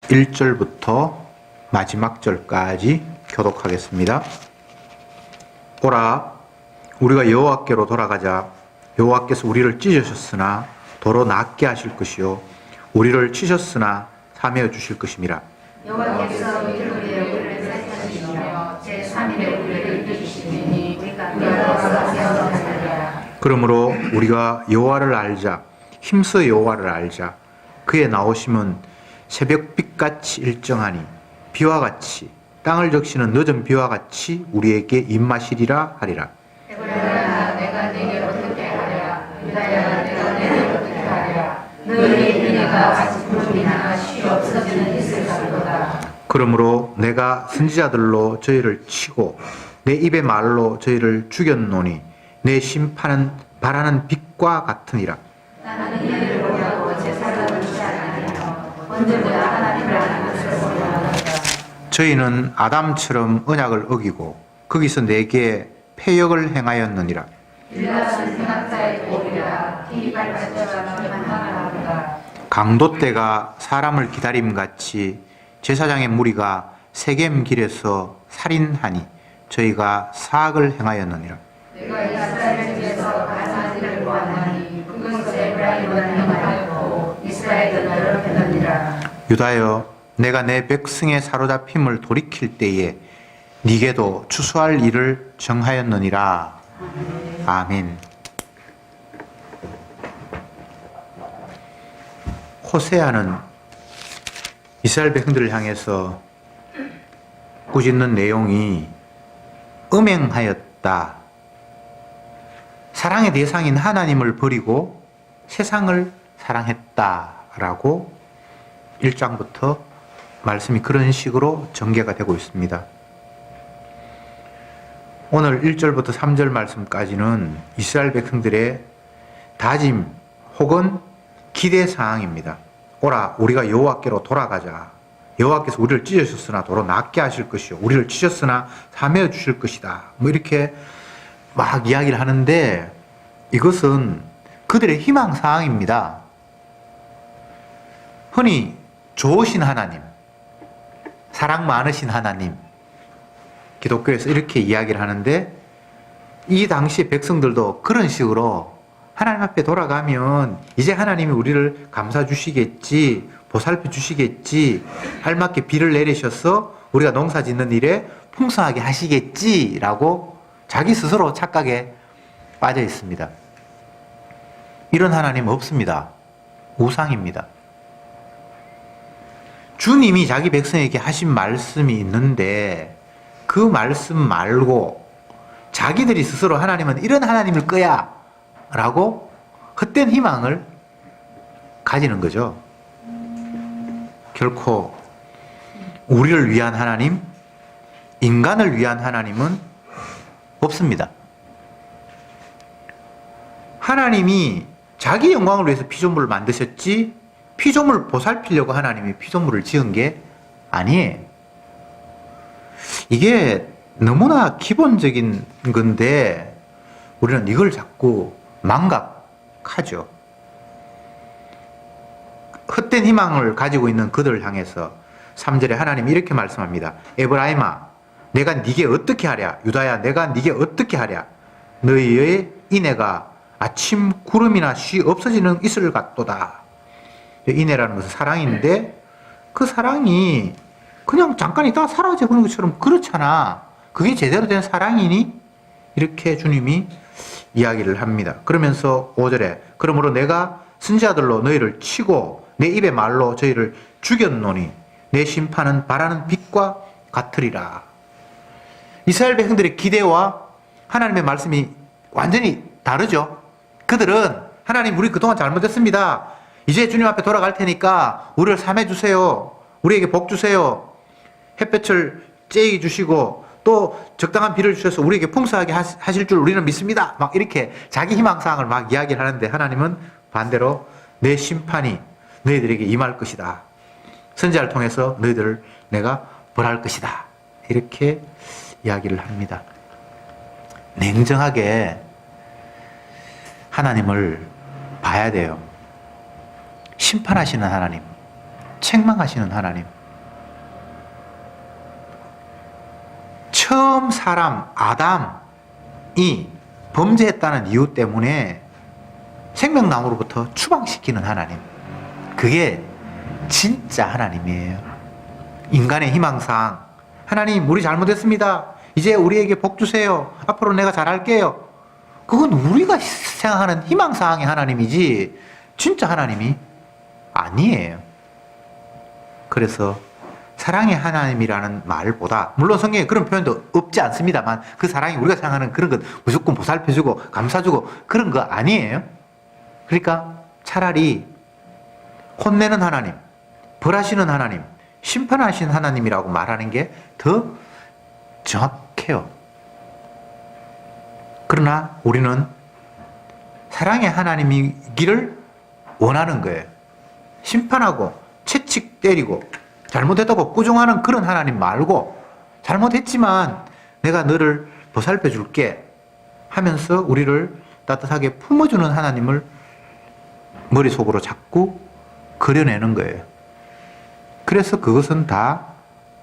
1절부터 마지막 절까지 교독하겠습니다. 오라, 우리가 여호와께로 돌아가자. 여호와께서 우리를 찢으셨으나 도로 낫게 하실 것이요 우리를 치셨으나 사매어 주실 것임이라. 여호와께서 우리를 살리시며 제3일에 우리를 이루시리니 우리가 세워나가리라. 그러므로 우리가 여호와를 알자. 힘써 여호와를 알자. 그의 나오심은 새벽빛같이 일정하니 비와 같이 땅을 적시는 늦은 비와 같이 우리에게 임하시리라 하리라. 에브라임아, 내가 네게 어떻게 하랴? 유다야, 내가 네게 어떻게 하랴? 너희의 은혜가 아직 구름이나 쉬 없어지는 있을 것이로다. 그러므로 내가 선지자들로 저희를 치고 내 입의 말로 저희를 죽였노니 내 심판은 바라는 빛과 같으니라. 나는 이를 보려고 제사장을 취하나니며 언제보다 하나님을 아는 것을 원하노라. 저희는 아담처럼 언약을 어기고 거기서 내게 패역을 행하였느니라. 빌라는 행악자의 도리라. 이 발자가 만만하도다. 강도 때가 사람을 기다림같이 제사장의 무리가 세겜 길에서 살인하니 저희가 사악을 행하였느니라. 내가 이스라엘 중에서 가증한 일을 보았나니 그것을 에브라임은 행하였고 이스라엘은 더럽혔느니라. 유다여, 내가 내 백성의 사로잡힘을 돌이킬 때에 네게도 추수할 일을 정하였느니라. 아멘. 호세아는 이스라엘 백성들을 향해서 꾸짖는 내용이 음행하였다. 사랑의 대상인 하나님을 버리고 세상을 사랑했다라고 1장부터 말씀이 그런 식으로 전개가 되고 있습니다. 오늘 1절부터 3절 말씀까지는 이스라엘 백성들의 다짐 혹은 기대 사항입니다. 오라, 우리가 여호와께로 돌아가자. 여호와께서 우리를 찢으셨으나 도로 낫게 하실 것이요 우리를 치셨으나 사매어 주실 것이다. 뭐 이렇게 막 이야기를 하는데 이것은 그들의 희망 사항입니다. 흔히 좋으신 하나님, 사랑 많으신 하나님, 기독교에서 이렇게 이야기를 하는데 이 당시 백성들도 그런 식으로 하나님 앞에 돌아가면 이제 하나님이 우리를 감싸 주시겠지, 보살펴 주시겠지, 알맞게 비를 내리셔서 우리가 농사 짓는 일에 풍성하게 하시겠지라고 자기 스스로 착각에 빠져 있습니다. 이런 하나님 없습니다. 우상입니다. 주님이 자기 백성에게 하신 말씀이 있는데 그 말씀 말고 자기들이 스스로 하나님은 이런 하나님일 거야 라고 헛된 희망을 가지는 거죠. 결코 우리를 위한 하나님, 인간을 위한 하나님은 없습니다. 하나님이 자기 영광을 위해서 피조물을 만드셨지 피조물 보살피려고 하나님이 피조물을 지은 게 아니에요. 이게 너무나 기본적인 건데 우리는 이걸 자꾸 망각하죠. 헛된 희망을 가지고 있는 그들을 향해서 3절에 하나님이 이렇게 말씀합니다. 에브라임아, 내가 네게 어떻게 하랴? 유다야, 내가 네게 어떻게 하랴? 너희의 인애가 아침 구름이나 쉬 없어지는 이슬 같도다. 인애라는 것은 사랑인데 그 사랑이 그냥 잠깐 있다가 사라져버리는 것처럼 그렇잖아. 그게 제대로 된 사랑이니? 이렇게 주님이 이야기를 합니다. 그러면서 5절에 그러므로 내가 선지자들로 너희를 치고 내 입의 말로 저희를 죽였노니 내 심판은 바라는 빛과 같으리라. 이스라엘 백성들의 기대와 하나님의 말씀이 완전히 다르죠. 그들은 하나님 우리 그동안 잘못했습니다. 이제 주님 앞에 돌아갈 테니까 우리를 삼해 주세요. 우리에게 복 주세요. 햇볕을 쬐게 주시고 또 적당한 비를 주셔서 우리에게 풍성하게 하실 줄 우리는 믿습니다. 막 이렇게 자기 희망사항을 막 이야기를 하는데 하나님은 반대로 내 심판이 너희들에게 임할 것이다. 선지자를 통해서 너희들을 내가 벌할 것이다. 이렇게 이야기를 합니다. 냉정하게 하나님을 봐야 돼요. 심판하시는 하나님, 책망하시는 하나님. 처음 사람 아담이 범죄했다는 이유 때문에 생명나무로부터 추방시키는 하나님. 그게 진짜 하나님이에요. 인간의 희망상, 하나님 우리 잘못했습니다. 이제 우리에게 복 주세요. 앞으로 내가 잘할게요. 그건 우리가 생각하는 희망사항의 하나님이지 진짜 하나님이 아니에요. 그래서 사랑의 하나님이라는 말보다, 물론 성경에 그런 표현도 없지 않습니다만, 그 사랑이 우리가 생각하는 그런 것 무조건 보살펴주고 감싸주고 그런 거 아니에요. 그러니까 차라리 혼내는 하나님, 벌하시는 하나님, 심판하시는 하나님이라고 말하는 게 더 정확해요. 그러나 우리는 사랑의 하나님이기를 원하는 거예요. 심판하고 채찍 때리고 잘못했다고 꾸중하는 그런 하나님 말고, 잘못했지만 내가 너를 보살펴 줄게 하면서 우리를 따뜻하게 품어주는 하나님을 머릿속으로 자꾸 그려내는 거예요. 그래서 그것은 다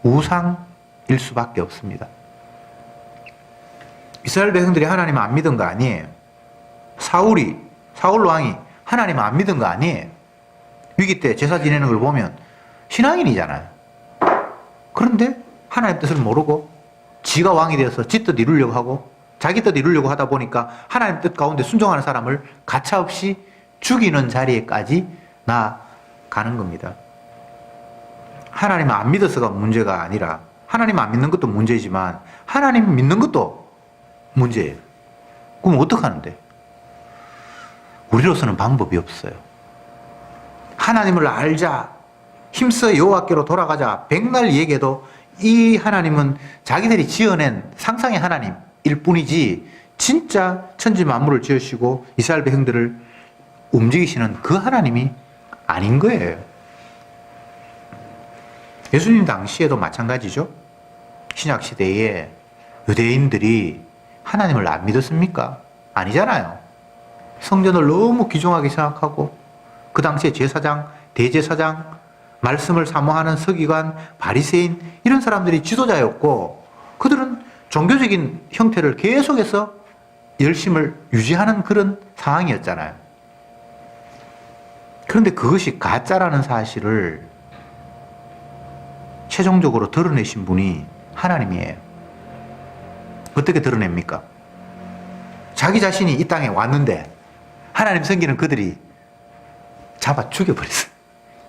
우상일 수밖에 없습니다. 이스라엘 백성들이 하나님을 안 믿은 거 아니에요. 사울 왕이 하나님을 안 믿은 거 아니에요. 위기 때 제사 지내는 걸 보면 신앙인이잖아요. 그런데 하나님 뜻을 모르고 지가 왕이 되어서 지 뜻 이루려고 하고 자기 뜻 이루려고 하다 보니까 하나님 뜻 가운데 순종하는 사람을 가차없이 죽이는 자리에까지 나가는 겁니다. 하나님을 안 믿어서가 문제가 아니라, 하나님 안 믿는 것도 문제지만 하나님 믿는 것도 문제예요. 그럼 어떡하는데? 우리로서는 방법이 없어요. 하나님을 알자, 힘써 여호와께로 돌아가자 백날 얘기해도 이 하나님은 자기들이 지어낸 상상의 하나님일 뿐이지 진짜 천지 만물을 지으시고 이스라엘 백성들을 움직이시는 그 하나님이 아닌 거예요. 예수님 당시에도 마찬가지죠. 신약 시대에 유대인들이 하나님을 안 믿었습니까? 아니잖아요. 성전을 너무 귀중하게 생각하고 그 당시에 제사장, 대제사장, 말씀을 사모하는 서기관, 바리새인 이런 사람들이 지도자였고, 그들은 종교적인 형태를 계속해서 열심을 유지하는 그런 상황이었잖아요. 그런데 그것이 가짜라는 사실을 최종적으로 드러내신 분이 하나님이에요. 어떻게 드러냅니까? 자기 자신이 이 땅에 왔는데 하나님 섬기는 그들이 잡아 죽여버렸어요.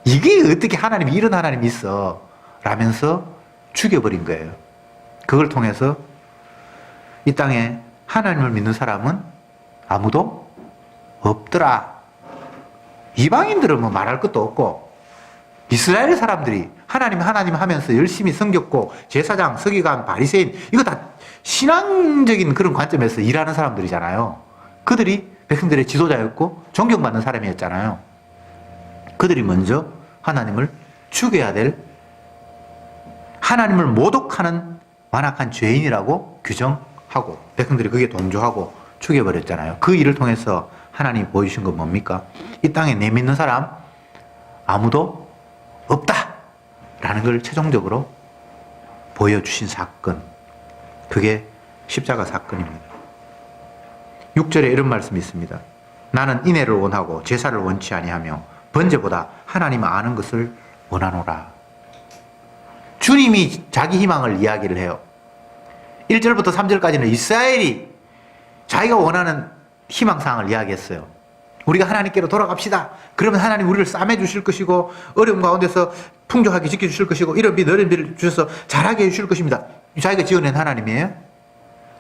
이게 어떻게 하나님이 이런 하나님이 있어? 라면서 죽여버린 거예요. 그걸 통해서 이 땅에 하나님을 믿는 사람은 아무도 없더라. 이방인들은 뭐 말할 것도 없고, 이스라엘 사람들이 하나님 하면서 열심히 섬겼고, 제사장, 서기관, 바리새인 이거 다 신앙적인 그런 관점에서 일하는 사람들이잖아요. 그들이 백성들의 지도자였고 존경받는 사람이었잖아요. 그들이 먼저 하나님을 죽여야 될, 하나님을 모독하는 완악한 죄인이라고 규정하고 백성들이 그게 동조하고 죽여버렸잖아요. 그 일을 통해서 하나님이 보여주신 건 뭡니까? 이 땅에 내 믿는 사람 아무도 없다 라는 걸 최종적으로 보여주신 사건, 그게 십자가 사건입니다. 6절에 이런 말씀이 있습니다. 나는 인애를 원하고 제사를 원치 아니하며 번제보다 하나님을 아는 것을 원하노라. 주님이 자기 희망을 이야기를 해요. 1절부터 3절까지는 이스라엘이 자기가 원하는 희망사항을 이야기했어요. 우리가 하나님께로 돌아갑시다. 그러면 하나님 우리를 싸매 주실 것이고 어려움 가운데서 풍족하게 지켜주실 것이고 이런 빛 어린 빛을 주셔서 잘하게 해주실 것입니다. 자기가 지어낸 하나님이에요.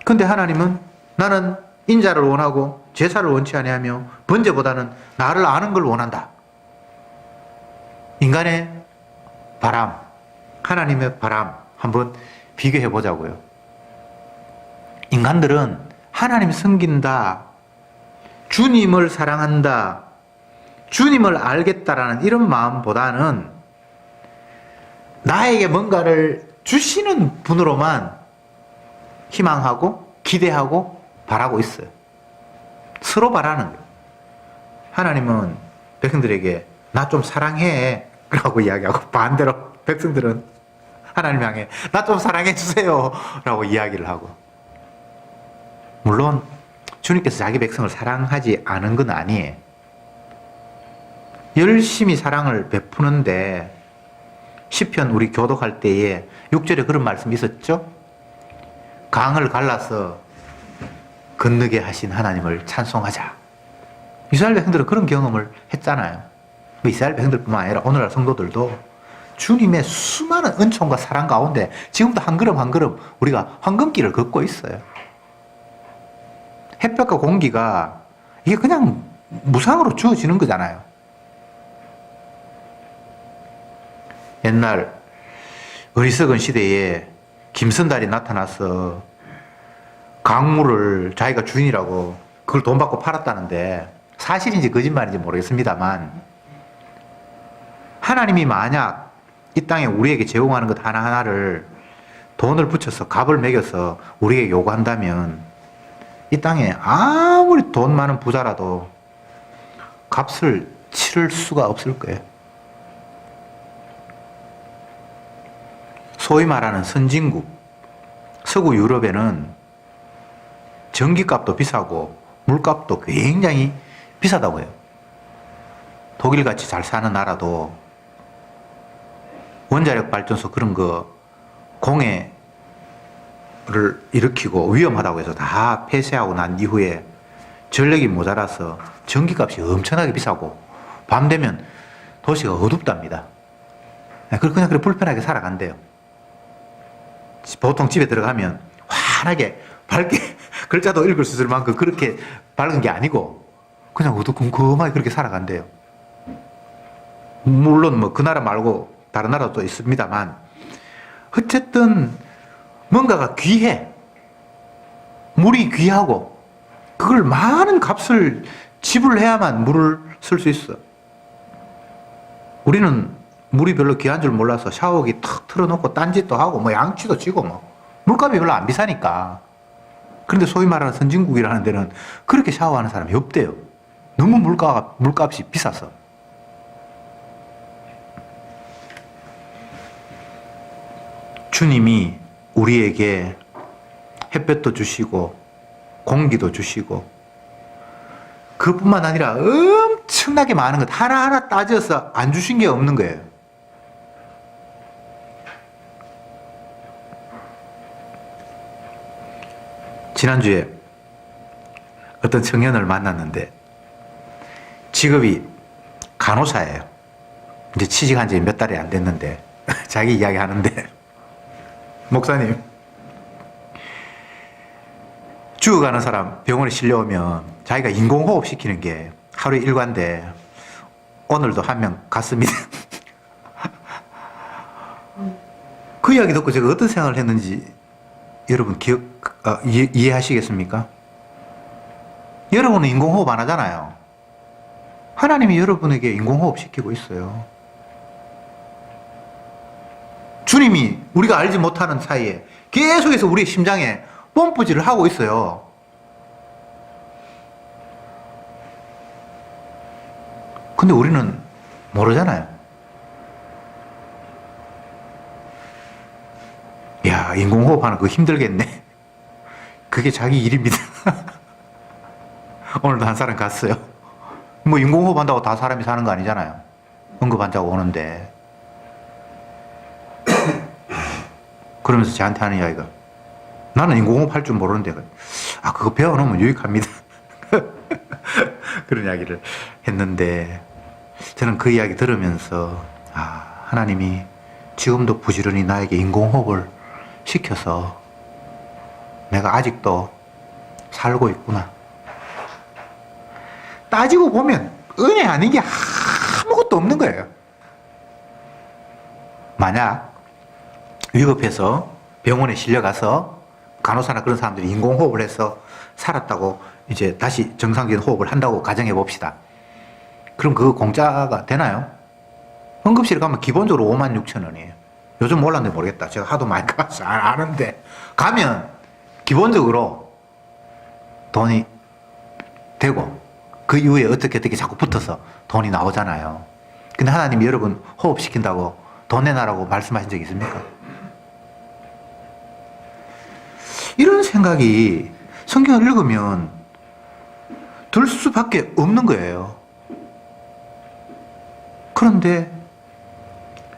근데 하나님은 나는 인자를 원하고 제사를 원치 아니하며 번제보다는 나를 아는 걸 원한다. 인간의 바람, 하나님의 바람 한번 비교해 보자고요. 인간들은 하나님 섬긴다, 주님을 사랑한다, 주님을 알겠다라는 이런 마음보다는 나에게 뭔가를 주시는 분으로만 희망하고 기대하고 바라고 있어요. 서로 바라는 거예요. 하나님은 백성들에게 나 좀 사랑해 라고 이야기하고, 반대로 백성들은 하나님 향해 나 좀 사랑해 주세요 라고 이야기를 하고. 물론 주님께서 자기 백성을 사랑하지 않은 건 아니에요. 열심히 사랑을 베푸는데, 시편 우리 교독할 때에 6절에 그런 말씀이 있었죠? 강을 갈라서 건너게 하신 하나님을 찬송하자. 이스라엘 백성들은 그런 경험을 했잖아요. 이스라엘 백성들뿐만 아니라 오늘날 성도들도 주님의 수많은 은총과 사랑 가운데 지금도 한 걸음 한 걸음 우리가 황금길을 걷고 있어요. 햇볕과 공기가 이게 그냥 무상으로 주어지는 거잖아요. 옛날 어리석은 시대에 김선달이 나타나서 강물을 자기가 주인이라고 그걸 돈 받고 팔았다는데, 사실인지 거짓말인지 모르겠습니다만, 하나님이 만약 이 땅에 우리에게 제공하는 것 하나하나를 돈을 붙여서 값을 매겨서 우리에게 요구한다면 이 땅에 아무리 돈 많은 부자라도 값을 치를 수가 없을 거예요. 소위 말하는 선진국, 서구 유럽에는 전기값도 비싸고 물값도 굉장히 비싸다고 해요. 독일같이 잘 사는 나라도 원자력 발전소 그런 거 공해를 일으키고 위험하다고 해서 다 폐쇄하고 난 이후에 전력이 모자라서 전기값이 엄청나게 비싸고 밤 되면 도시가 어둡답니다. 그냥 그렇게 불편하게 살아간대요. 보통 집에 들어가면 환하게 밝게 글자도 읽을 수 있을 만큼 그렇게 밝은 게 아니고 그냥 어두컴컴하게 그렇게 살아간대요. 물론 뭐 그 나라 말고 다른 나라도 있습니다만, 어쨌든 뭔가가 귀해. 물이 귀하고 그걸 많은 값을 지불해야만 물을 쓸 수 있어. 우리는 물이 별로 귀한 줄 몰라서 샤워기 탁 틀어놓고 딴짓도 하고 뭐 양치도 치고 뭐 물값이 별로 안 비싸니까. 그런데 소위 말하는 선진국이라는 데는 그렇게 샤워하는 사람이 없대요. 너무 물값이 비싸서. 주님이 우리에게 햇볕도 주시고 공기도 주시고 그뿐만 아니라 엄청나게 많은 것 하나하나 따져서 안 주신 게 없는 거예요. 지난주에 어떤 청년을 만났는데 직업이 간호사예요. 이제 취직한 지 몇 달이 안 됐는데 자기 이야기 하는데, 목사님, 죽어가는 사람 병원에 실려오면 자기가 인공호흡 시키는 게 하루에 일과인데 오늘도 한 명 갔습니다. 그 이야기 듣고 제가 어떤 생각을 했는지 여러분 이해하시겠습니까? 여러분은 인공호흡 안 하잖아요. 하나님이 여러분에게 인공호흡 시키고 있어요. 주님이 우리가 알지 못하는 사이에 계속해서 우리의 심장에 펌프질을 하고 있어요. 근데 우리는 모르잖아요. 야, 인공호흡 하는 거 힘들겠네. 그게 자기 일입니다. 오늘도 한 사람 갔어요. 뭐 인공호흡 한다고 다 사람이 사는 거 아니잖아요. 응급환자가 오는데. 그러면서 저한테 하는 이야기가, 나는 인공호흡 할 줄 모르는데, 그거 배워놓으면 유익합니다. 그런 이야기를 했는데, 저는 그 이야기 들으면서, 하나님이 지금도 부지런히 나에게 인공호흡을 시켜서 내가 아직도 살고 있구나. 따지고 보면 은혜 아닌 게 아무것도 없는 거예요. 만약 위급해서 병원에 실려가서 간호사나 그런 사람들이 인공호흡을 해서 살았다고 이제 다시 정상적인 호흡을 한다고 가정해 봅시다. 그럼 그거 공짜가 되나요? 응급실에 가면 기본적으로 56,000원이에요. 요즘 몰랐는데 모르겠다. 제가 하도 많이 가서 아는데, 가면 기본적으로 돈이 되고 그 이후에 어떻게 자꾸 붙어서 돈이 나오잖아요. 근데 하나님이 여러분 호흡시킨다고 돈 내놔라고 말씀하신 적 있습니까? 이런 생각이 성경을 읽으면 들 수밖에 없는 거예요. 그런데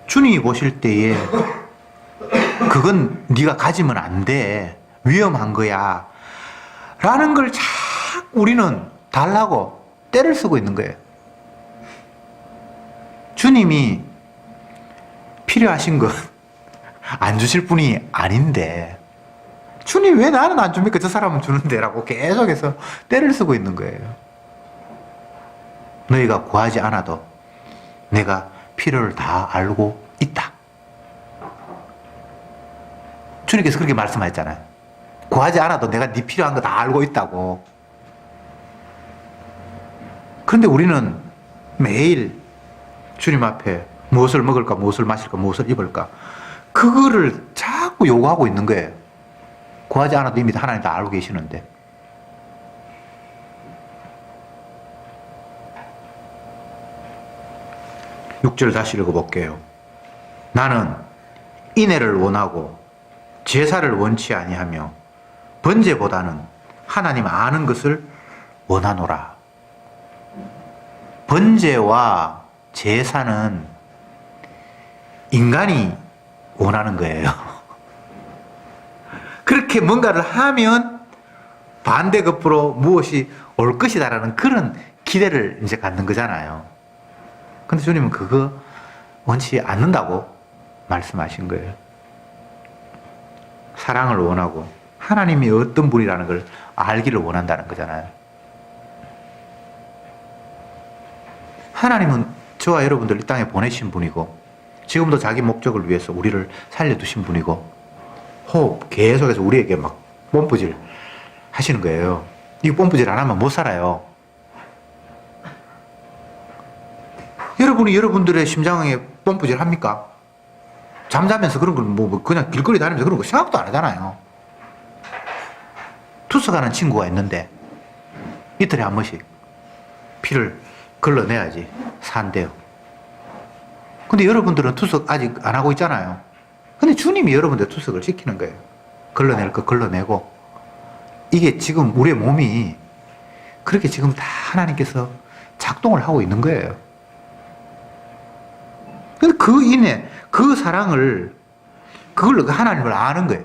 주님이 보실 때에 그건 네가 가지면 안 돼. 위험한 거야. 라는 걸 자꾸 우리는 달라고 때를 쓰고 있는 거예요. 주님이 필요하신 것 안 주실 분이 아닌데 주님 왜 나는 안 줍니까? 저 사람은 주는데 라고 계속해서 때를 쓰고 있는 거예요. 너희가 구하지 않아도 내가 필요를 다 알고 있다. 주님께서 그렇게 말씀하셨잖아요. 구하지 않아도 내가 네 필요한 거 다 알고 있다고. 그런데 우리는 매일 주님 앞에 무엇을 먹을까, 무엇을 마실까, 무엇을 입을까 그거를 자꾸 요구하고 있는 거예요. 구하지 않아도 이미 하나님 다 알고 계시는데. 6절 다시 읽어볼게요. 나는 인애를 원하고 제사를 원치 아니하며 번제보다는 하나님 아는 것을 원하노라. 번제와 제사는 인간이 원하는 거예요. 그렇게 뭔가를 하면 반대급부로 무엇이 올 것이다라는 그런 기대를 이제 갖는 거잖아요. 근데 주님은 그거 원치 않는다고 말씀하신 거예요. 사랑을 원하고 하나님이 어떤 분이라는 걸 알기를 원한다는 거잖아요. 하나님은 저와 여러분들 이 땅에 보내신 분이고 지금도 자기 목적을 위해서 우리를 살려두신 분이고 호흡 계속해서 우리에게 막 뽐뿌질 하시는 거예요. 이 뽐뿌질 안 하면 못 살아요. 여러분이 여러분들의 심장에 뽐뿌질 합니까? 잠자면서 그런 걸 뭐 그냥 길거리 다니면서 그런 거 생각도 안 하잖아요. 투석하는 친구가 있는데 이틀에 한 번씩 피를 걸러내야지 산대요. 근데 여러분들은 투석 아직 안 하고 있잖아요. 근데 주님이 여러분들 투석을 시키는 거예요. 걸러낼 거 걸러내고. 이게 지금 우리의 몸이 그렇게 지금 다 하나님께서 작동을 하고 있는 거예요. 근데 그 인애, 그 사랑을, 그걸로 하나님을 아는 거예요.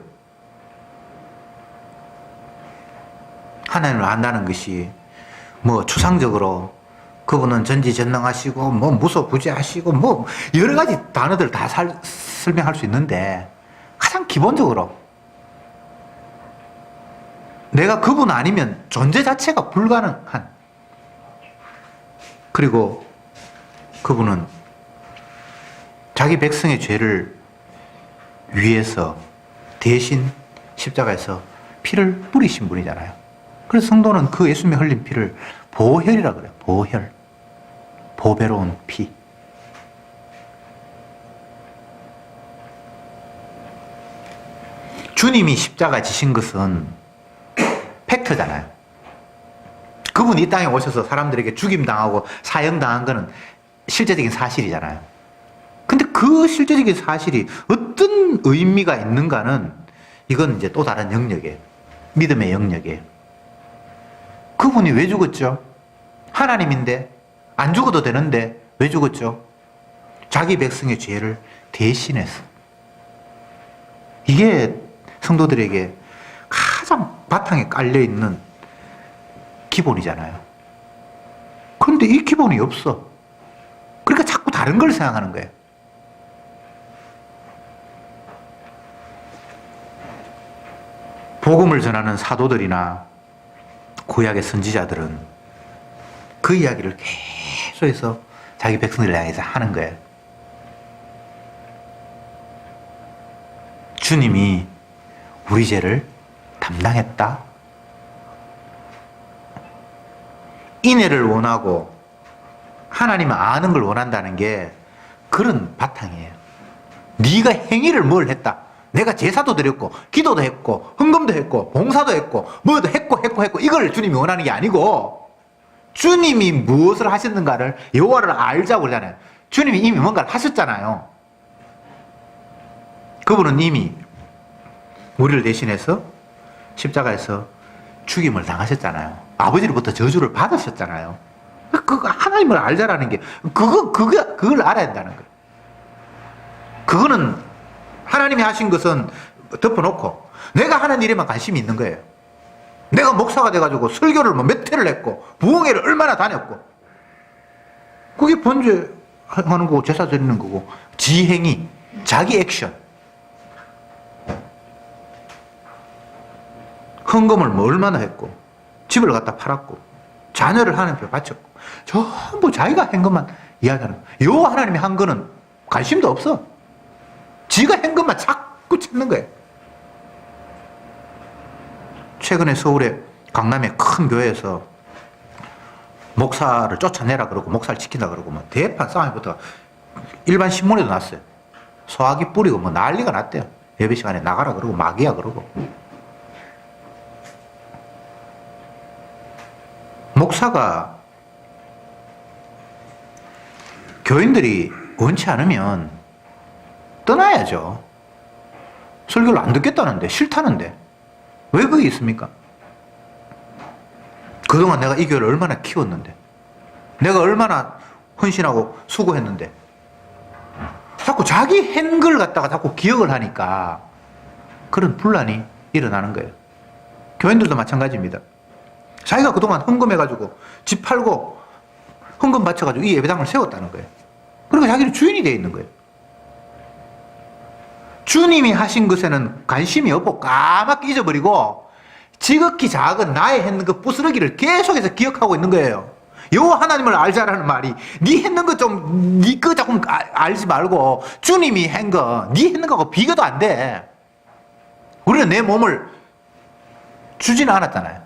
하나님을 안다는 것이 뭐 추상적으로 그분은 전지전능하시고 뭐 무소부재하시고 뭐 여러 가지 단어들 다 설명할 수 있는데 가장 기본적으로 내가 그분 아니면 존재 자체가 불가능한, 그리고 그분은 자기 백성의 죄를 위해서 대신 십자가에서 피를 뿌리신 분이잖아요. 그래서 성도는 그 예수님의 흘린 피를 보혈이라 그래요. 보혈. 보배로운 피. 주님이 십자가 지신 것은 팩트잖아요. 그분이 이 땅에 오셔서 사람들에게 죽임당하고 사형당한 것은 실제적인 사실이잖아요. 근데 그 실제적인 사실이 어떤 의미가 있는가는 이건 이제 또 다른 영역이에요. 믿음의 영역이에요. 그분이 왜 죽었죠? 하나님인데 안 죽어도 되는데 왜 죽었죠? 자기 백성의 죄를 대신해서. 이게 성도들에게 가장 바탕에 깔려있는 기본이잖아요. 그런데 이 기본이 없어. 그러니까 자꾸 다른 걸 생각하는 거예요. 복음을 전하는 사도들이나 구약의 선지자들은 그 이야기를 계속해서 자기 백성들을 향해서 하는 거예요. 주님이 우리 죄를 담당했다. 인애를 원하고 하나님을 아는 걸 원한다는 게 그런 바탕이에요. 네가 행위를 뭘 했다. 내가 제사도 드렸고 기도도 했고 헌금도 했고 봉사도 했고 뭐도 했고 이걸 주님이 원하는 게 아니고 주님이 무엇을 하셨는가를 여호와를 알자고 그러잖아요. 주님이 이미 뭔가를 하셨잖아요. 그분은 이미 우리를 대신해서 십자가에서 죽임을 당하셨잖아요. 아버지로부터 저주를 받으셨잖아요. 그거 하나님을 알자라는 게 그걸 알아야 한다는 거예요. 그거는 하나님이 하신 것은 덮어놓고 내가 하는 일에만 관심이 있는 거예요. 내가 목사가 돼가지고 설교를 뭐 몇 회를 했고 부흥회를 얼마나 다녔고 그게 번제하는 거고 제사 드리는 거고 지행이 자기 액션 헌금을 뭐 얼마나 했고 집을 갖다 팔았고 자녀를 하나님께 바쳤고 전부 자기가 한 것만 이야기하는 거예요. 요 하나님이 한 거는 관심도 없어. 지가 한 것만 자꾸 찾는 거예요. 최근에 서울에 강남의 큰 교회에서 목사를 쫓아내라 그러고 목사를 지킨다 그러고 뭐 대판 싸움이 붙어 일반 신문에도 났어요. 소화기 뿌리고 뭐 난리가 났대요. 예배 시간에 나가라 그러고 마귀야 그러고. 목사가 교인들이 원치 않으면 떠나야죠. 설교를 안 듣겠다는데 싫다는데 왜 그게 있습니까? 그동안 내가 이 교회를 얼마나 키웠는데 내가 얼마나 헌신하고 수고했는데 자꾸 자기 한 걸 갖다가 자꾸 기억을 하니까 그런 분란이 일어나는 거예요. 교인들도 마찬가지입니다. 자기가 그동안 헌금해가지고 집 팔고 헌금 바쳐가지고 이 예배당을 세웠다는 거예요. 그러니까 자기는 주인이 되어 있는 거예요. 주님이 하신 것에는 관심이 없고 까맣게 잊어버리고 지극히 작은 나의 했는 그 부스러기를 계속해서 기억하고 있는 거예요. 요 하나님을 알자라는 말이 네 했는 거 좀 네 거 자꾸 알지 말고 주님이 한 거 네 했는 거하고 비교도 안 돼. 우리는 내 몸을 주지는 않았잖아요.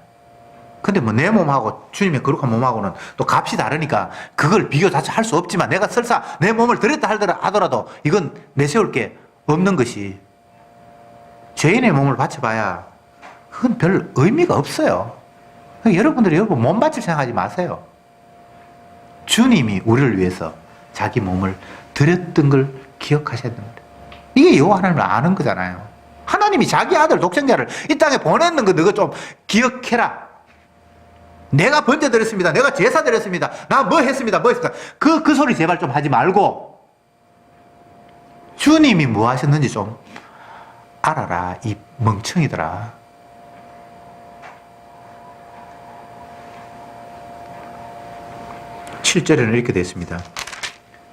근데 뭐 내 몸하고 주님의 거룩한 몸하고는 또 값이 다르니까 그걸 비교 자체 할 수 없지만 내가 설사 내 몸을 드렸다 하더라도 이건 내세울 게 없는 것이 죄인의 몸을 바쳐봐야 그건 별 의미가 없어요. 여러분들이 여러분 몸 바칠 생각하지 마세요. 주님이 우리를 위해서 자기 몸을 드렸던 걸 기억하셔야 됩니다. 이게 여호와 하나님을 아는 거잖아요. 하나님이 자기 아들 독생자를 이 땅에 보냈는 거 너가 좀 기억해라. 내가 번제 드렸습니다. 내가 제사 드렸습니다. 나 뭐 했습니다. 뭐 했습니다. 그 소리 제발 좀 하지 말고 주님이 뭐 하셨는지 좀 알아라. 이 멍청이들아. 7절에는 이렇게 되어 있습니다.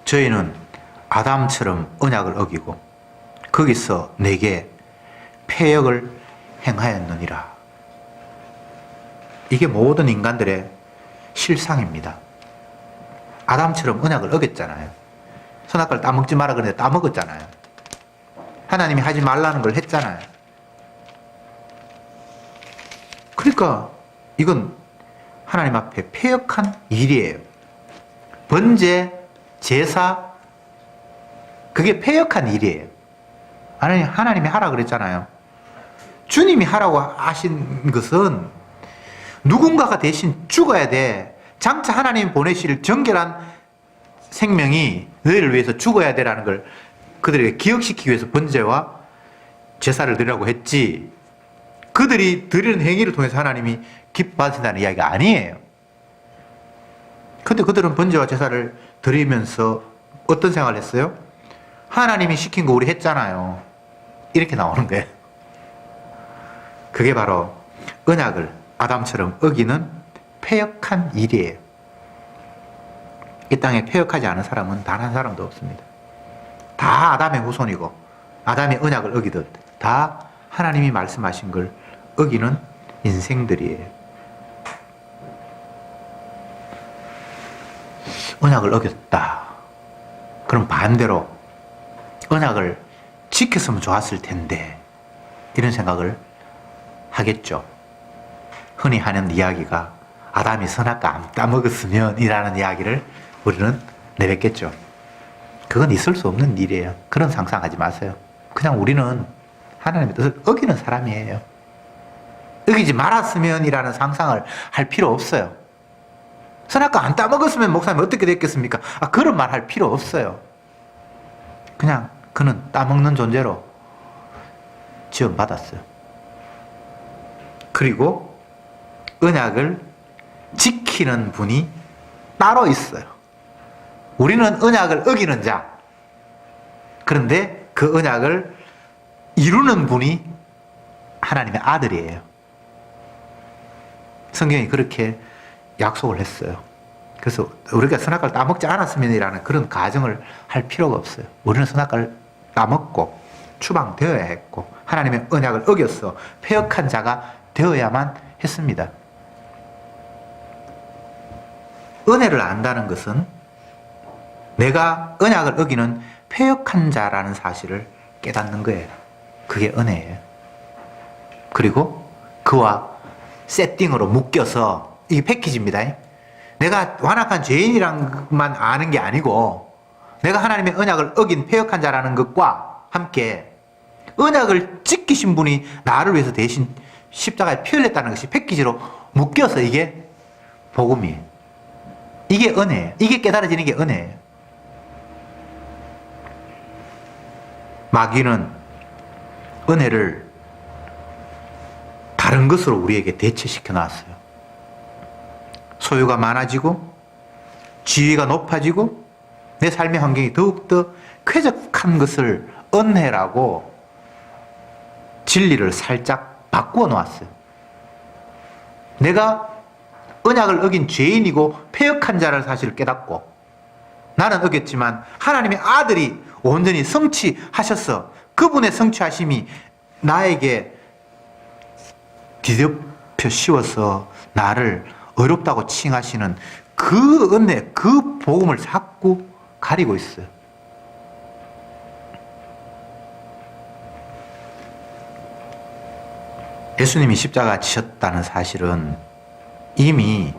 저희는 아담처럼 언약을 어기고 거기서 내게 패역을 행하였느니라. 이게 모든 인간들의 실상입니다. 아담처럼 언약을 어겼잖아요. 선악과를 따먹지 마라 그랬는데 따먹었잖아요. 하나님이 하지 말라는 걸 했잖아요. 그러니까 이건 하나님 앞에 패역한 일이에요. 번제, 제사, 그게 패역한 일이에요. 하나님이 하라 그랬잖아요. 주님이 하라고 하신 것은 누군가가 대신 죽어야 돼. 장차 하나님 보내실 정결한 생명이 너희를 위해서 죽어야 되라는 걸 그들에게 기억시키기 위해서 번제와 제사를 드리라고 했지, 그들이 드리는 행위를 통해서 하나님이 기뻐하신다는 이야기가 아니에요. 근데 그들은 번제와 제사를 드리면서 어떤 생각을 했어요? 하나님이 시킨 거 우리 했잖아요. 이렇게 나오는 거예요. 그게 바로 언약을 아담처럼 어기는 패역한 일이에요. 이 땅에 패역하지 않은 사람은 단 한 사람도 없습니다. 다 아담의 후손이고 아담의 언약을 어기듯 다 하나님이 말씀하신 걸 어기는 인생들이에요. 언약을 어겼다. 그럼 반대로 언약을 지켰으면 좋았을 텐데 이런 생각을 하겠죠. 흔히 하는 이야기가 아담이 선악과 안 따먹었으면 이라는 이야기를 우리는 내뱉겠죠. 그건 있을 수 없는 일이에요. 그런 상상하지 마세요. 그냥 우리는 하나님의 뜻을 어기는 사람이에요. 어기지 말았으면 이라는 상상을 할 필요 없어요. 선악과 안 따먹었으면 목사님 어떻게 됐겠습니까? 그런 말 할 필요 없어요. 그냥 그는 따먹는 존재로 지원받았어요. 그리고 언약을 지키는 분이 따로 있어요. 우리는 언약을 어기는 자. 그런데 그 언약을 이루는 분이 하나님의 아들이에요. 성경이 그렇게 약속을 했어요. 그래서 우리가 선악과를 따먹지 않았으면이라는 그런 가정을 할 필요가 없어요. 우리는 선악과를 따먹고 추방되어야 했고 하나님의 언약을 어겨서 패역한 자가 되어야만 했습니다. 은혜를 안다는 것은 내가 언약을 어기는 패역한 자라는 사실을 깨닫는 거예요. 그게 은혜예요. 그리고 그와 세팅으로 묶여서 이게 패키지입니다. 내가 완악한 죄인이란만 아는 게 아니고 내가 하나님의 언약을 어긴 패역한 자라는 것과 함께 언약을 지키신 분이 나를 위해서 대신 십자가에 피 흘렸다는 것이 패키지로 묶여서 이게 복음이에요. 이게 은혜예요. 이게 깨달아지는 게 은혜예요. 마귀는 은혜를 다른 것으로 우리에게 대체시켜 놨어요. 소유가 많아지고 지위가 높아지고 내 삶의 환경이 더욱더 쾌적한 것을 은혜라고 진리를 살짝 바꾸어 놓았어요. 내가 언약을 어긴 죄인이고 패역한 자라는 사실을 깨닫고 나는 어겼지만 하나님의 아들이 온전히 성취하셔서 그분의 성취하심이 나에게 뒤덮여 씌워서 나를 어렵다고 칭하시는 그 은혜, 그 복음을 자꾸 가리고 있어요. 예수님이 십자가 지셨다는 사실은 이미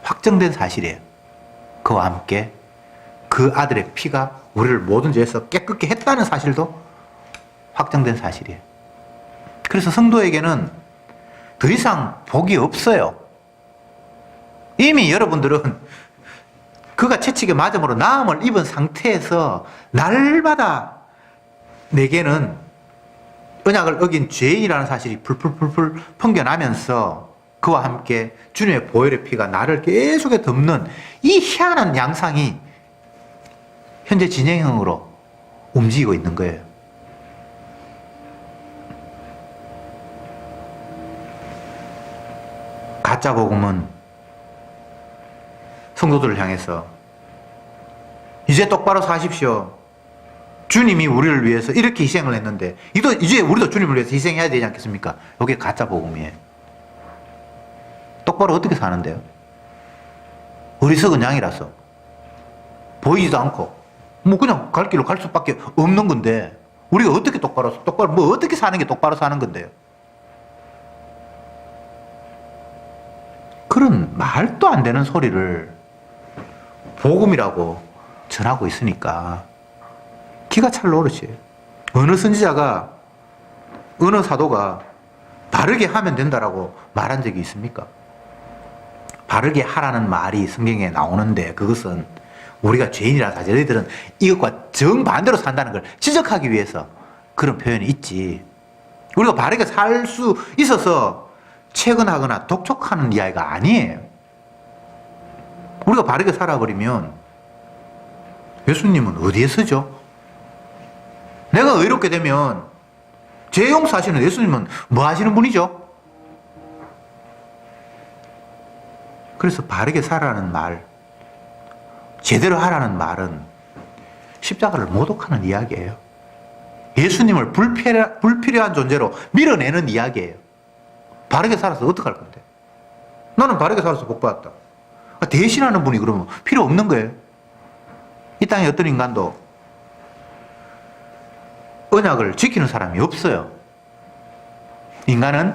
확정된 사실이에요. 그와 함께 그 아들의 피가 우리를 모든 죄에서 깨끗게 했다는 사실도 확정된 사실이에요. 그래서 성도에게는 더 이상 복이 없어요. 이미 여러분들은 그가 채찍에 맞음으로 나음을 입은 상태에서 날마다 내게는 언약을 어긴 죄인이라는 사실이 풀풀풀풀 풍겨나면서 그와 함께 주님의 보혈의 피가 나를 계속해 덮는 이 희한한 양상이 현재 진행형으로 움직이고 있는 거예요. 가짜 복음은 성도들을 향해서 이제 똑바로 사십시오. 주님이 우리를 위해서 이렇게 희생을 했는데 이제 우리도 주님을 위해서 희생해야 되지 않겠습니까? 이게 가짜 복음이에요. 똑바로 어떻게 사는데요? 어리석은 양이라서 보이지도 않고 그냥 갈 길로 갈 수밖에 없는 건데 우리가 어떻게 똑바로 어떻게 사는 게 똑바로 사는 건데요? 그런 말도 안 되는 소리를 복음이라고 전하고 있으니까 기가 찰 노릇이에요. 어느 선지자가 어느 사도가 바르게 하면 된다라고 말한 적이 있습니까? 바르게 하라는 말이 성경에 나오는데 그것은 우리가 죄인이라 하지 너희들은 이것과 정반대로 산다는 걸 지적하기 위해서 그런 표현이 있지. 우리가 바르게 살 수 있어서 채근하거나 독촉하는 이야기가 아니에요. 우리가 바르게 살아버리면 예수님은 어디에 서죠? 내가 의롭게 되면 죄 용서하시는 예수님은 뭐 하시는 분이죠? 그래서 바르게 살아라는 말, 제대로 하라는 말은 십자가를 모독하는 이야기예요. 예수님을 불필요한 존재로 밀어내는 이야기예요. 바르게 살아서 어떡할 건데? 나는 바르게 살아서 복 받았다. 대신하는 분이 그러면 필요 없는 거예요. 이 땅에 어떤 인간도 언약을 지키는 사람이 없어요. 인간은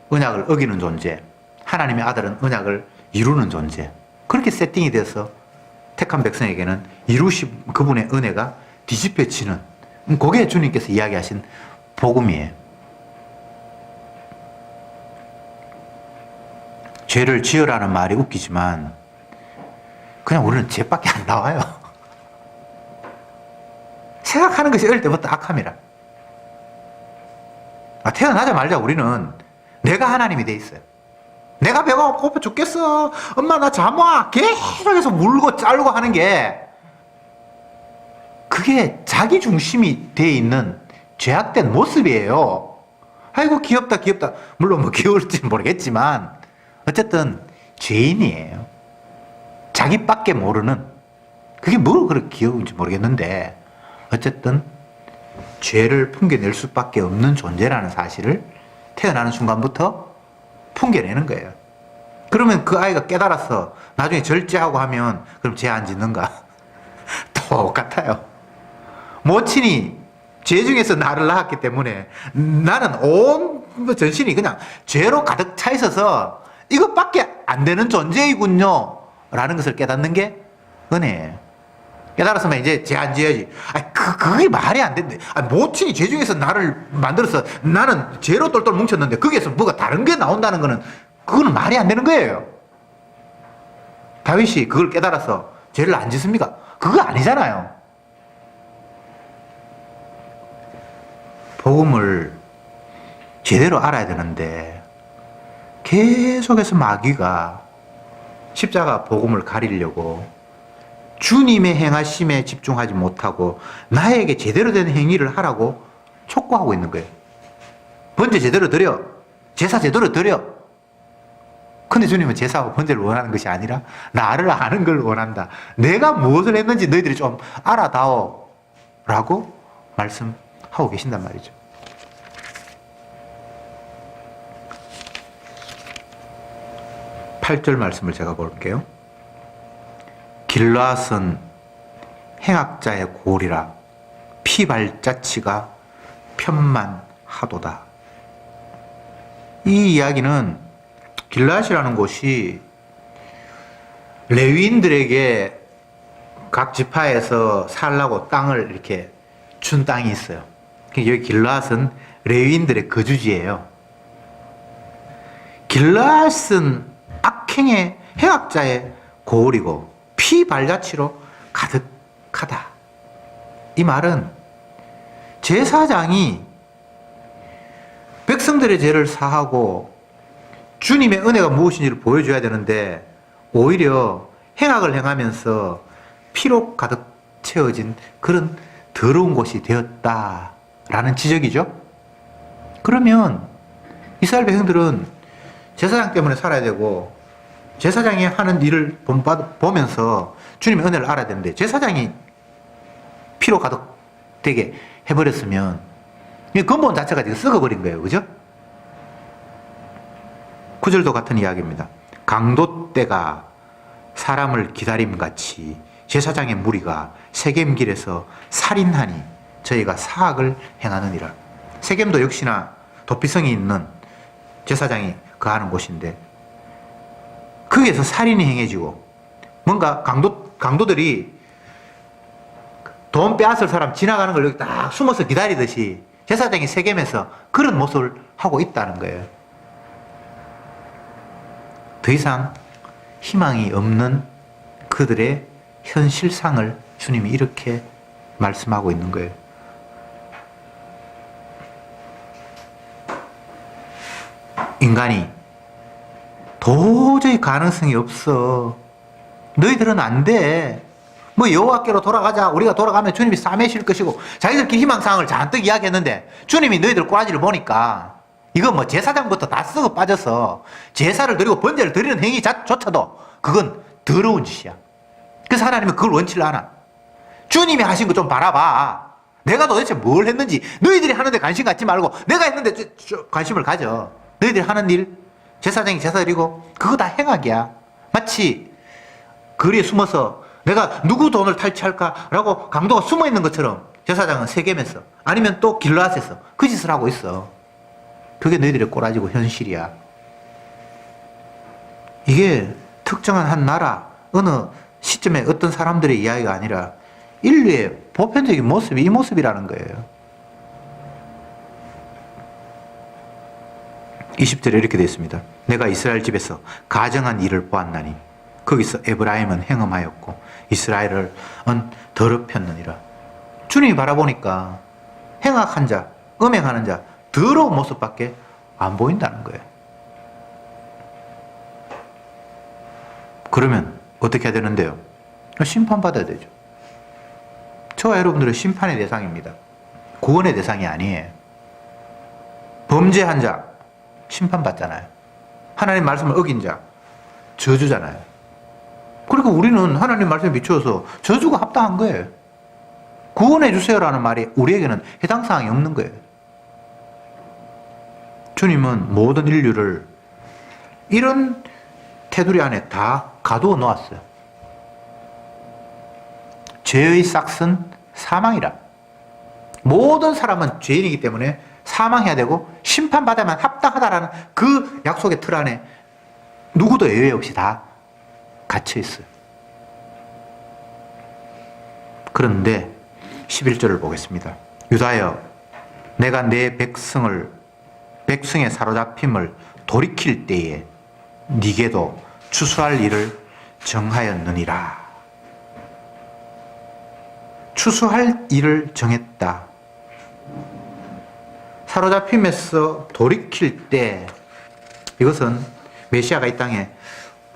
언약을 어기는 존재, 하나님의 아들은 언약을 이루는 존재. 그렇게 세팅이 돼서 택한 백성에게는 이루신 그분의 은혜가 뒤집혀지는 그게 주님께서 이야기하신 복음이에요. 죄를 지으라는 말이 웃기지만 그냥 우리는 죄밖에 안 나와요. 생각하는 것이 어릴 때부터 악함이라. 태어나자마자 우리는 내가 하나님이 돼 있어요. 내가 배가 고파 죽겠어. 엄마 나 잠와. 계속해서 물고 짤고 하는 게 그게 자기 중심이 돼 있는 죄악된 모습이에요. 아이고 귀엽다 귀엽다. 물론 뭐 귀여울지 모르겠지만 어쨌든 죄인이에요. 자기밖에 모르는 그게 뭐 그렇게 귀여운지 모르겠는데 어쨌든 죄를 풍겨낼 수밖에 없는 존재라는 사실을 태어나는 순간부터 풍겨내는 거예요. 그러면 그 아이가 깨달아서 나중에 절제하고 하면 그럼 죄 안 짓는가? 똑같아요. 모친이 죄 중에서 나를 낳았기 때문에 나는 온 전신이 그냥 죄로 가득 차 있어서 이것밖에 안 되는 존재이군요 라는 것을 깨닫는 게 은혜예요. 깨달았으면 이제 죄 안 지어야지. 그게 말이 안 된대. 모친이 죄 중에서 나를 만들어서 나는 죄로 똘똘 뭉쳤는데 거기에서 뭐가 다른 게 나온다는 거는 그거는 말이 안 되는 거예요. 다윗이 그걸 깨달아서 죄를 안 짓습니까? 그거 아니잖아요. 복음을 제대로 알아야 되는데 계속해서 마귀가 십자가 복음을 가리려고 주님의 행하심에 집중하지 못하고 나에게 제대로 된 행위를 하라고 촉구하고 있는 거예요. 번제 제대로 드려. 제사 제대로 드려. 근데 주님은 제사하고 번제를 원하는 것이 아니라 나를 아는 걸 원한다. 내가 무엇을 했는지 너희들이 좀 알아다오 라고 말씀하고 계신단 말이죠. (8절) 말씀을 제가 볼게요. 길르앗은 행악자의 고리라 피발자취가 편만하도다. 이 이야기는 길르앗이라는 곳이 레위인들에게 각 지파에서 살라고 땅을 이렇게 준 땅이 있어요. 여기 길르앗은 레위인들의 거주지예요. 길르앗은 악행의 행악자의 고리고 피발자취로 가득하다. 이 말은 제사장이 백성들의 죄를 사하고 주님의 은혜가 무엇인지를 보여줘야 되는데 오히려 행악을 행하면서 피로 가득 채워진 그런 더러운 곳이 되었다라는 지적이죠. 그러면 이스라엘 백성들은 제사장 때문에 살아야 되고 제사장이 하는 일을 보면서 주님의 은혜를 알아야 되는데 제사장이 피로 가득되게 해버렸으면 이 근본 자체가 지금 썩어버린 거예요. 그죠? 9절도 같은 이야기입니다. 강도 때가 사람을 기다림같이 제사장의 무리가 세겜길에서 살인하니 저희가 사악을 행하느니라. 세겜도 역시나 도피성이 있는 제사장이 거하는 곳인데 거기에서 살인이 행해지고 뭔가 강도들이 돈 빼앗을 사람 지나가는 걸 여기 딱 숨어서 기다리듯이 제사장이 세겜에서 그런 모습을 하고 있다는 거예요. 더 이상 희망이 없는 그들의 현실상을 주님이 이렇게 말씀하고 있는 거예요. 인간이 도저히 가능성이 없어. 너희들은 안 돼. 뭐 여호와께로 돌아가자. 우리가 돌아가면 주님이 싸매실 것이고 자기들끼리 희망사항을 잔뜩 이야기했는데 주님이 너희들 꼬라지를 보니까 이거 뭐 제사장부터 다 썩어 빠져서 제사를 드리고 번제를 드리는 행위조차도 그건 더러운 짓이야. 그래서 하나님은 그걸 원치를 않아. 주님이 하신 거 좀 바라봐. 내가 도대체 뭘 했는지. 너희들이 하는데 관심 갖지 말고 내가 했는데 관심을 가져. 너희들이 하는 일, 제사장이 제사 드리고 그거 다 행악이야. 마치 거리에 숨어서 내가 누구 돈을 탈취할까라고 강도가 숨어 있는 것처럼 제사장은 세겜에서 아니면 또 길르앗에서 그 짓을 하고 있어. 그게 너희들의 꼬라지고 현실이야. 이게 특정한 한 나라 어느 시점에 어떤 사람들의 이야기가 아니라 인류의 보편적인 모습이 이 모습이라는 거예요. 20절에 이렇게 되어 있습니다. 내가 이스라엘 집에서 가정한 일을 보았나니 거기서 에브라임은 행음하였고 이스라엘은 더럽혔느니라. 주님이 바라보니까 행악한 자, 음행하는 자, 더러운 모습밖에 안 보인다는 거예요. 그러면 어떻게 해야 되는데요? 심판받아야 되죠. 저와 여러분들은 심판의 대상입니다. 구원의 대상이 아니에요. 범죄한 자, 심판받잖아요. 하나님 말씀을 어긴 자, 저주잖아요. 그러니까 우리는 하나님 말씀에 비추어서 저주가 합당한 거예요. 구원해 주세요라는 말이 우리에게는 해당 사항이 없는 거예요. 주님은 모든 인류를 이런 테두리 안에 다 가두어 놓았어요. 죄의 싹은 사망이라. 모든 사람은 죄인이기 때문에 사망해야 되고 심판받아야만 합당하다라는 그 약속의 틀 안에 누구도 예외 없이 다 갇혀 있어요. 그런데 11절을 보겠습니다. 유다여, 내가 내 백성의 사로잡힘을 돌이킬 때에 네게도 추수할 일을 정하였느니라. 추수할 일을 정했다. 사로잡힘에서 돌이킬 때, 이것은 메시아가 이 땅에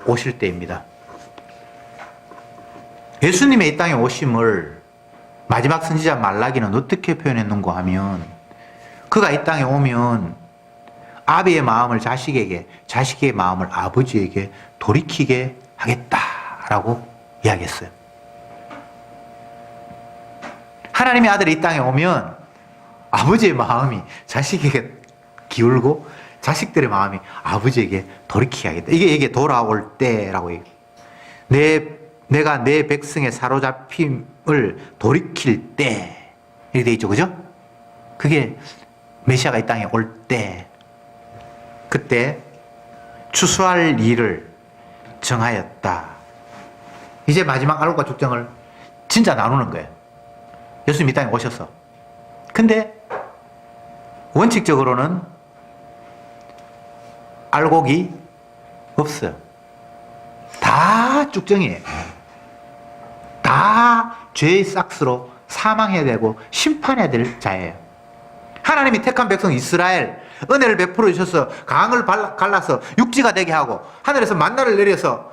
오실 때입니다. 예수님의 이 땅에 오심을 마지막 선지자 말라기는 어떻게 표현했는가 하면, 그가 이 땅에 오면 아비의 마음을 자식에게, 자식의 마음을 아버지에게 돌이키게 하겠다라고 이야기했어요. 하나님의 아들이 이 땅에 오면 아버지의 마음이 자식에게 기울고 자식들의 마음이 아버지에게 돌이키게 하겠다. 이게 돌아올 때라고 얘기해요. 내가 내 백성의 사로잡힘을 돌이킬 때 이렇게 돼 있죠. 그죠? 그게 메시아가 이 땅에 올 때, 그때 추수할 일을 정하였다. 이제 마지막 알곡과 죽정을 진짜 나누는 거예요. 예수님이 이 땅에 오셔서. 근데 원칙적으로는 알곡이 없어요. 다 쭉정이에요. 다 죄의 싹스로 사망해야 되고 심판해야 될 자예요. 하나님이 택한 백성 이스라엘, 은혜를 베풀어 주셔서 강을 갈라서 육지가 되게 하고 하늘에서 만나를 내려서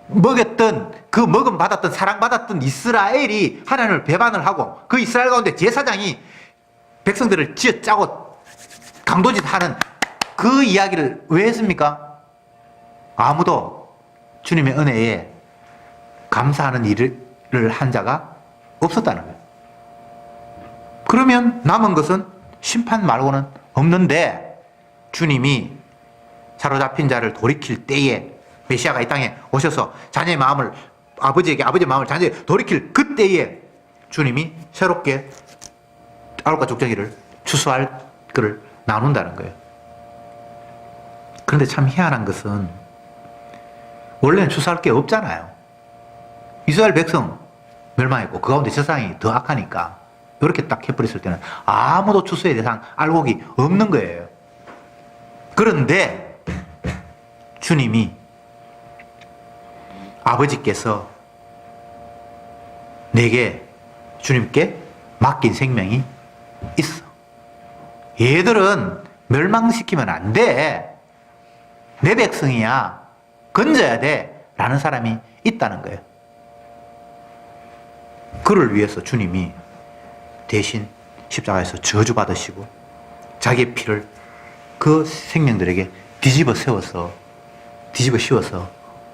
먹였던, 그 먹음 받았던, 사랑받았던 이스라엘이 하나님을 배반을 하고, 그 이스라엘 가운데 제사장이 백성들을 쥐어짜고 강도짓 하는 그 이야기를 왜 했습니까? 아무도 주님의 은혜에 감사하는 일을 한 자가 없었다는 거예요. 그러면 남은 것은 심판 말고는 없는데, 주님이 사로잡힌 자를 돌이킬 때에, 메시아가 이 땅에 오셔서 자녀의 마음을 아버지에게, 아버지의 마음을 자녀에게 돌이킬 그때에 주님이 새롭게 알곡과 죽정이를 추수할 것을 나눈다는 거예요. 그런데 참 희한한 것은 원래는 추수할 게 없잖아요. 이스라엘 백성 멸망했고 그 가운데 세상이 더 악하니까 이렇게 딱 해버렸을 때는 아무도 추수의 대상 알곡이 없는 거예요. 그런데 주님이, 아버지께서 내게, 주님께 맡긴 생명이 있어. 얘들은 멸망시키면 안 돼. 내 백성이야. 건져야 돼. 라는 사람이 있다는 거예요. 그를 위해서 주님이 대신 십자가에서 저주받으시고 자기의 피를 그 생명들에게 뒤집어 씌워서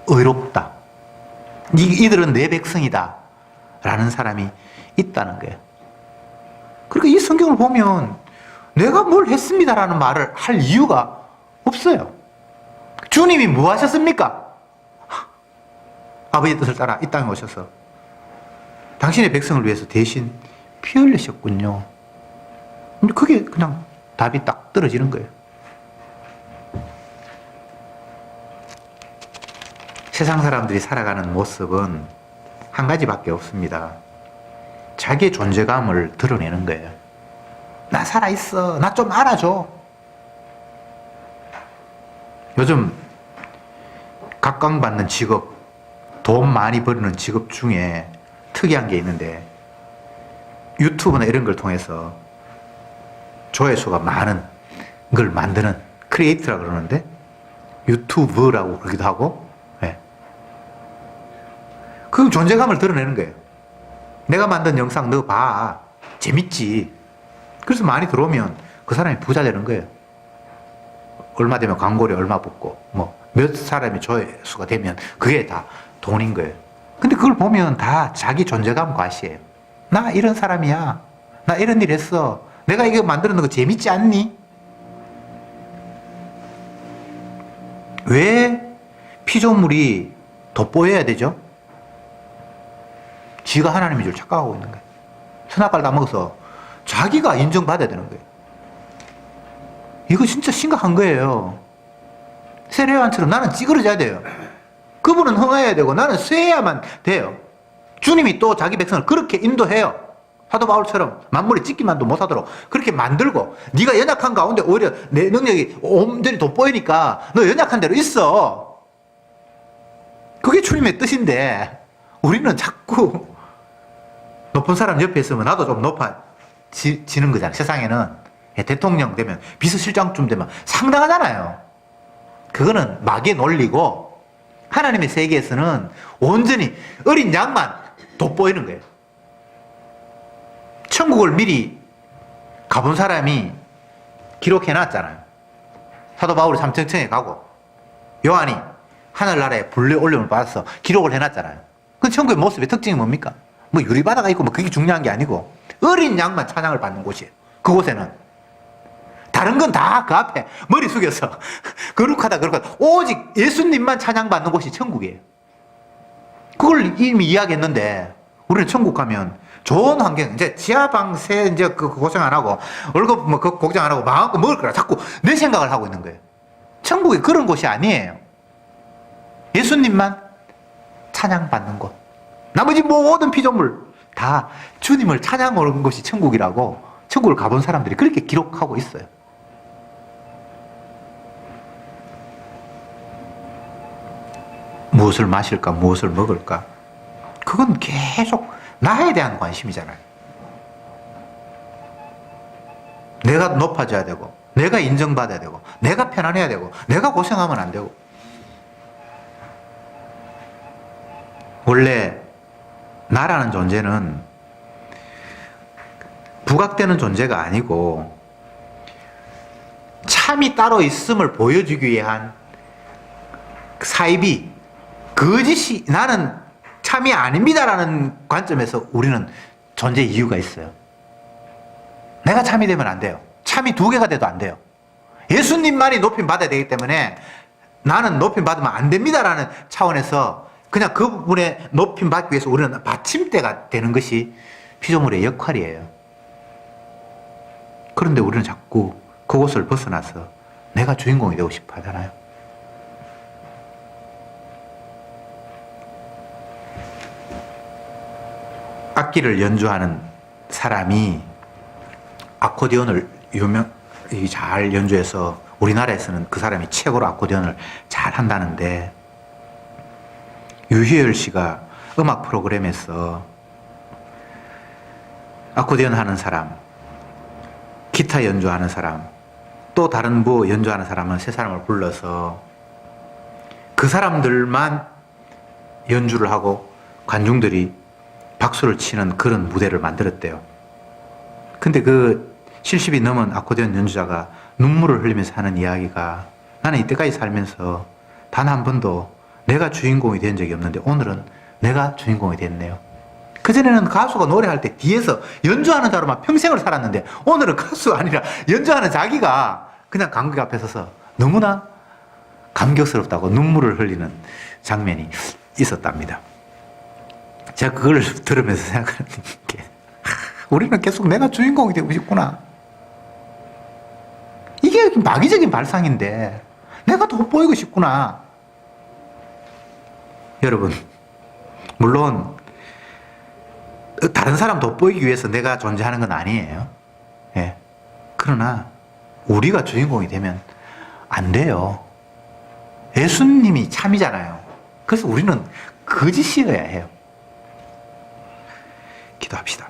의롭다. 이들은 내 백성이다. 라는 사람이 있다는 거예요. 그러니까 이 성경을 보면 내가 뭘 했습니다라는 말을 할 이유가 없어요. 주님이 뭐 하셨습니까? 아버지의 뜻을 따라 이 땅에 오셔서 당신의 백성을 위해서 대신 피 흘리셨군요. 근데 그게 그냥 답이 딱 떨어지는 거예요. 세상 사람들이 살아가는 모습은 한 가지밖에 없습니다. 자기의 존재감을 드러내는 거예요. 나 살아있어. 나 좀 알아줘. 요즘 각광받는 직업, 돈 많이 버는 직업 중에 특이한 게 있는데 유튜브나 이런 걸 통해서 조회수가 많은 걸 만드는 크리에이터라고 그러는데 유튜브라고 그러기도 하고 예. 그 존재감을 드러내는 거예요. 내가 만든 영상 너 봐. 재밌지. 그래서 많이 들어오면 그 사람이 부자 되는 거예요. 얼마 되면 광고료 얼마 붙고 뭐 몇 사람이 조회수가 되면 그게 다 돈인 거예요. 근데 그걸 보면 다 자기 존재감 과시예요. 나 이런 사람이야. 나 이런 일 했어. 내가 이거 만들었는 거 재밌지 않니? 왜 피조물이 돋보여야 되죠? 지가 하나님인 줄 착각하고 있는 거예요. 선악과를 다 먹어서 자기가 인정받아야 되는 거예요. 이거 진짜 심각한 거예요. 세례요한처럼 나는 찌그러져야 돼요. 그분은 흥해야 되고 나는 쇠야만 돼요. 주님이 또 자기 백성을 그렇게 인도해요. 사도 바울처럼 만물이 찢기만도 못하도록 그렇게 만들고 네가 연약한 가운데 오히려 내 능력이 온전히 돋보이니까 너 연약한 대로 있어. 그게 주님의 뜻인데 우리는 자꾸 높은 사람 옆에 있으면 나도 좀 높아지는 거잖아요. 세상에는 대통령 되면 비서실장쯤 되면 상당하잖아요. 그거는 마귀의 논리고 하나님의 세계에서는 온전히 어린 양만 돋보이는 거예요. 천국을 미리 가본 사람이 기록해놨잖아요. 사도 바울이 삼층천에 가고 요한이 하늘나라에 불려 올림을 받아서 기록을 해놨잖아요. 그 천국의 모습의 특징이 뭡니까? 뭐 유리바다가 있고 뭐 그게 중요한 게 아니고 어린 양만 찬양을 받는 곳이에요. 그곳에는 다른 건 다 그 앞에 머리 숙여서 거룩하다 오직 예수님만 찬양받는 곳이 천국이에요. 그걸 이미 이야기했는데 우리는 천국 가면 좋은 환경, 이제 지하방세 이제 그 고생 안 하고 월급 뭐 그 걱정 안 하고 마음껏 먹을 거라 자꾸 내 생각을 하고 있는 거예요. 천국이 그런 곳이 아니에요. 예수님만 찬양받는 곳. 나머지 모든 피조물 다 주님을 찬양하는 곳이 천국이라고 천국을 가본 사람들이 그렇게 기록하고 있어요. 무엇을 마실까, 무엇을 먹을까? 그건 계속 나에 대한 관심이잖아요. 내가 높아져야 되고, 내가 인정받아야 되고, 내가 편안해야 되고, 내가 고생하면 안 되고. 원래 나라는 존재는 부각되는 존재가 아니고 참이 따로 있음을 보여주기 위한 사이비, 거짓이 나는 참이 아닙니다라는 관점에서 우리는 존재 이유가 있어요. 내가 참이 되면 안 돼요. 참이 두 개가 돼도 안 돼요. 예수님만이 높임 받아야 되기 때문에 나는 높임 받으면 안 됩니다라는 차원에서 그냥 그분의 높임 받기 위해서 우리는 받침대가 되는 것이 피조물의 역할이에요. 그런데 우리는 자꾸 그곳을 벗어나서 내가 주인공이 되고 싶어 하잖아요. 악기를 연주하는 사람이 아코디언을 잘 연주해서 우리나라에서는 그 사람이 최고로 아코디언을 잘 한다는데 유희열 씨가 음악 프로그램에서 아코디언 하는 사람, 기타 연주하는 사람, 또 다른 뭐 연주하는 사람은 세 사람을 불러서 그 사람들만 연주를 하고 관중들이 박수를 치는 그런 무대를 만들었대요. 근데 그 70이 넘은 아코디언 연주자가 눈물을 흘리면서 하는 이야기가 나는 이때까지 살면서 단 한 번도 내가 주인공이 된 적이 없는데 오늘은 내가 주인공이 됐네요. 그전에는 가수가 노래할 때 뒤에서 연주하는 자로만 평생을 살았는데 오늘은 가수가 아니라 연주하는 자기가 그냥 관객 앞에 서서 너무나 감격스럽다고 눈물을 흘리는 장면이 있었답니다. 제가 그걸 들으면서 생각하는 게 우리는 계속 내가 주인공이 되고 싶구나. 이게 마귀적인 발상인데 내가 돋보이고 싶구나. 여러분, 물론 다른 사람 돋보이기 위해서 내가 존재하는 건 아니에요. 예. 그러나 우리가 주인공이 되면 안 돼요. 예수님이 참이잖아요. 그래서 우리는 거짓이어야 해요. 기도합시다.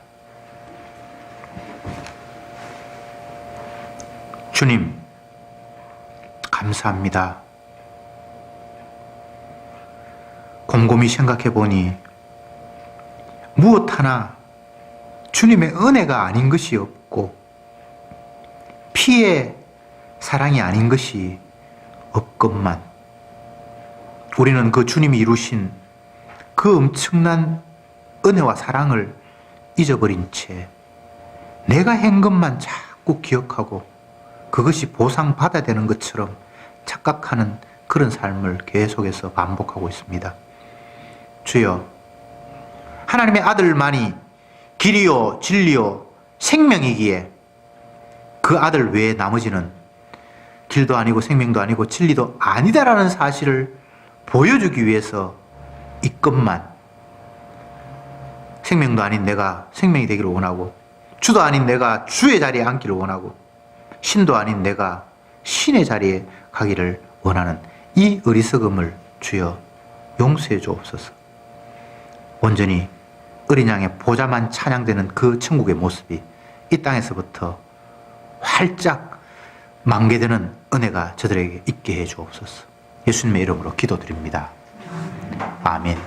주님, 감사합니다. 곰곰이 생각해 보니 무엇 하나 주님의 은혜가 아닌 것이 없고 피의 사랑이 아닌 것이 없건만 우리는 그 주님이 이루신 그 엄청난 은혜와 사랑을 잊어버린 채 내가 한 것만 자꾸 기억하고 그것이 보상받아야 되는 것처럼 착각하는 그런 삶을 계속해서 반복하고 있습니다. 주여, 하나님의 아들만이 길이요 진리요 생명이기에 그 아들 외에 나머지는 길도 아니고 생명도 아니고 진리도 아니다라는 사실을 보여주기 위해서 이것만 생명도 아닌 내가 생명이 되기를 원하고 주도 아닌 내가 주의 자리에 앉기를 원하고 신도 아닌 내가 신의 자리에 가기를 원하는 이 어리석음을 주여 용서해 주옵소서. 온전히 어린 양의 보좌만 찬양되는 그 천국의 모습이 이 땅에서부터 활짝 만개되는 은혜가 저들에게 있게 해 주옵소서. 예수님의 이름으로 기도드립니다. 아멘.